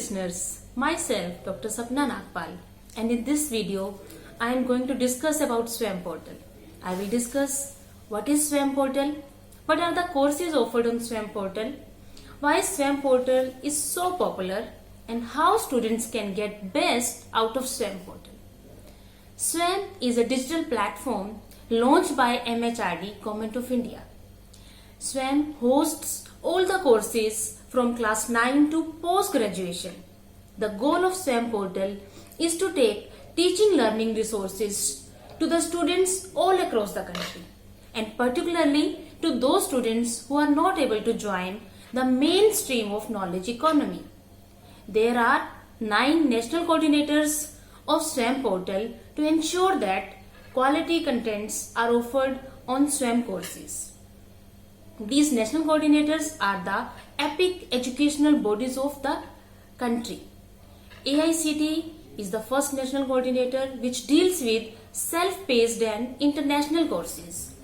listeners, myself Dr. Sapna Nagpal, and in this video I am going to discuss about Swayam Portal. I will discuss what is Swayam Portal, what are the courses offered on Swayam Portal, why Swayam Portal is so popular, and how students can get best out of Swayam Portal. Swayam is a digital platform launched by MHRD Govt of India. Swayam hosts all the courses from class 9 to post-graduation. The goal of Swayam Portal is to take teaching learning resources to the students all across the country, and particularly to those students who are not able to join the mainstream of knowledge economy. There are 9 national coordinators of Swayam Portal to ensure that quality contents are offered on Swayam courses. These national coordinators are the epic educational bodies of the country. AICTE is the first national coordinator which deals with self-paced and international courses.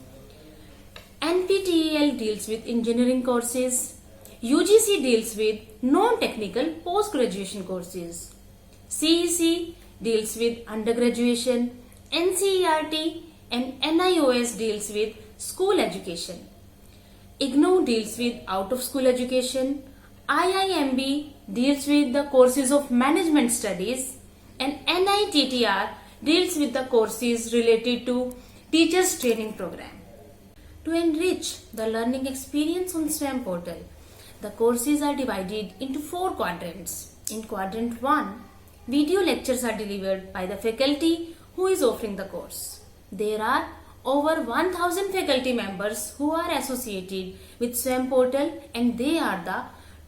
NPTEL deals with engineering courses. UGC deals with non-technical post-graduation courses. CEC deals with undergraduation. NCERT and NIOS deals with school education. IGNOU deals with out-of-school education. IIMB deals with the courses of management studies, and NITTR deals with the courses related to teachers training program. To enrich the learning experience on Swayam Portal, the courses are divided into 4 quadrants. In quadrant 1, video lectures are delivered by the faculty who is offering the course. There are over 1000 faculty members who are associated with Swayam Portal, and they are the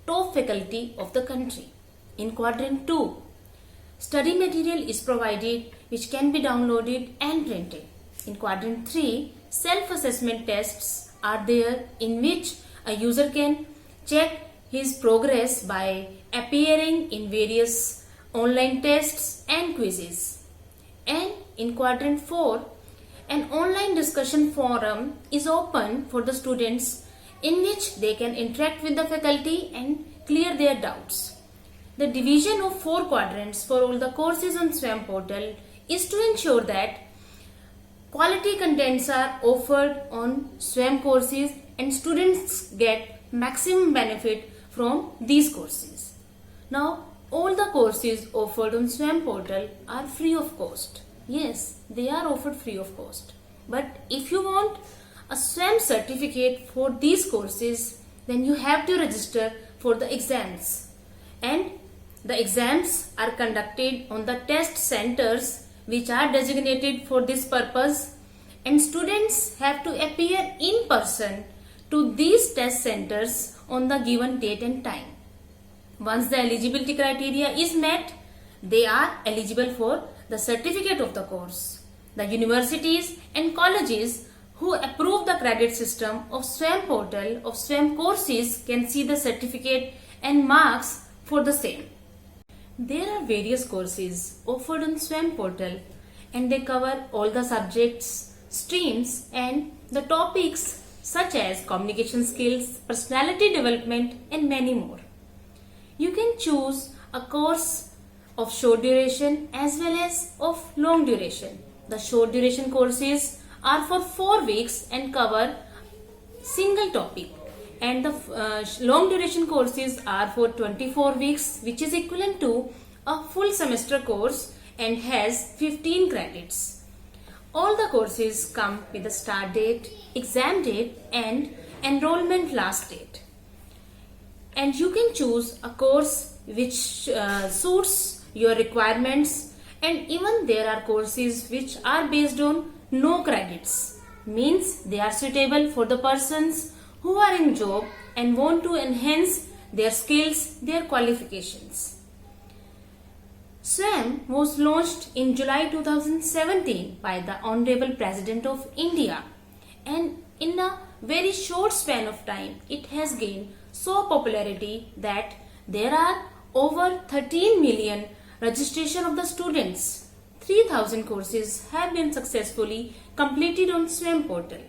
top faculty of the country. In quadrant 2, study material is provided which can be downloaded and printed. In quadrant 3, self-assessment tests are there in which a user can check his progress by appearing in various online tests and quizzes. And in quadrant 4, an online discussion forum is open for the students in which they can interact with the faculty and clear their doubts. The division of 4 quadrants for all the courses on Swayam Portal is to ensure that quality contents are offered on Swayam courses and students get maximum benefit from these courses. Now, all the courses offered on Swayam Portal are free of cost. Yes, they are offered free of cost. But if you want a Swayam certificate for these courses, then you have to register for the exams. And the exams are conducted on the test centers which are designated for this purpose, and students have to appear in person to these test centers on the given date and time. Once the eligibility criteria is met, they are eligible for the certificate of the course. The universities and colleges who approve the credit system of Swayam Portal of Swayam courses can see the certificate and marks for the same. There are various courses offered on Swayam Portal, and they cover all the subjects, streams and the topics such as communication skills, personality development and many more. You can choose a course of short duration as well as of long duration. The short duration courses are for 4 weeks and cover single topic, and the long duration courses are for 24 weeks, which is equivalent to a full semester course and has 15 credits. All the courses come with a start date, exam date and enrollment last date. And you can choose a course which suits your requirements, and even there are courses which are based on no credits, means they are suitable for the persons who are in job and want to enhance their skills, their qualifications. Swayam was launched in July 2017 by the Honorable President of India, and in a very short span of time it has gained so popularity that there are over 13 million registration of the students. 3000 courses have been successfully completed on Swayam Portal,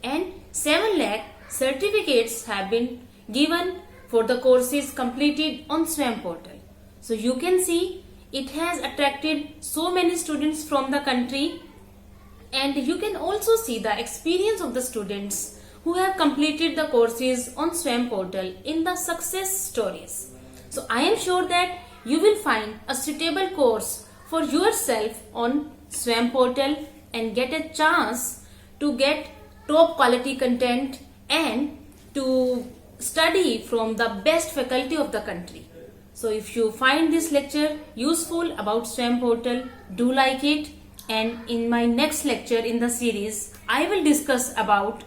and 7 lakh certificates have been given for the courses completed on Swayam Portal. So you can see it has attracted so many students from the country, and you can also see the experience of the students who have completed the courses on Swayam Portal in the success stories. So I am sure that you will find a suitable course for yourself on Swayam Portal and get a chance to get top quality content and to study from the best faculty of the country. So if you find this lecture useful about Swayam Portal, do like it, and in my next lecture in the series, I will discuss about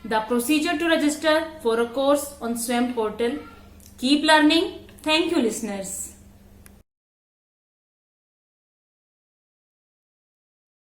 the procedure to register for a course on Swayam Portal. Keep learning. Thank you, listeners.